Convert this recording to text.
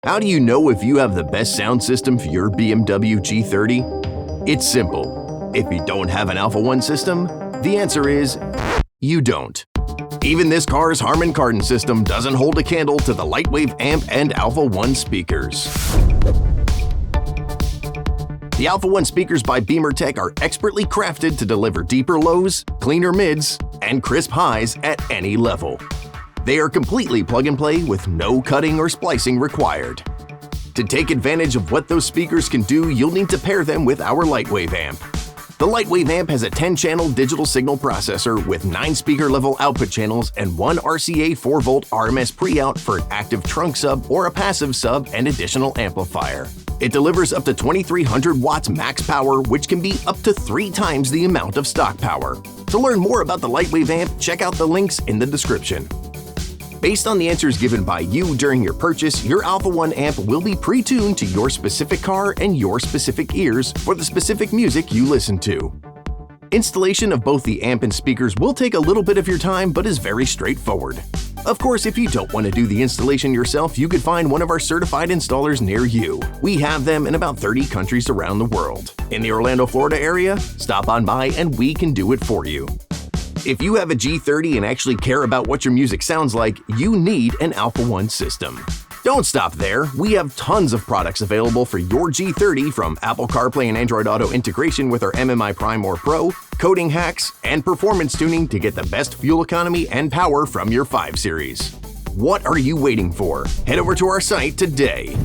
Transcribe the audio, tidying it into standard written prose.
How do you know if you have the best sound system for your BMW G30? It's simple. If you don't have an Alpha 1 system, the answer is you don't. Even this car's Harman Kardon system doesn't hold a candle to the Lightwave amp and Alpha 1 speakers. The Alpha 1 speakers by Beamer Tech are expertly crafted to deliver deeper lows, cleaner mids, and crisp highs at any level. They are completely plug-and-play with no cutting or splicing required. To take advantage of what those speakers can do, you'll need to pair them with our Lightwave amp. The Lightwave amp has a 10-channel digital signal processor with 9 speaker-level output channels and 1 RCA 4-volt RMS pre-out for an active trunk sub or a passive sub and additional amplifier. It delivers up to 2,300 watts max power, which can be up to 3 times the amount of stock power. To learn more about the Lightwave amp, check out the links in the description. Based on the answers given by you during your purchase, your Alpha 1 amp will be pre-tuned to your specific car and your specific ears for the specific music you listen to. Installation of both the amp and speakers will take a little bit of your time, but is very straightforward. Of course, if you don't want to do the installation yourself, you could find one of our certified installers near you. We have them in about 30 countries around the world. In the Orlando, Florida area, stop on by and we can do it for you. If you have a G30 and actually care about what your music sounds like, you need an Alpha 1 system. Don't stop there. We have tons of products available for your G30, from Apple CarPlay and Android Auto integration with our MMI Prime or Pro, coding hacks, and performance tuning to get the best fuel economy and power from your 5 Series. What are you waiting for? Head over to our site today.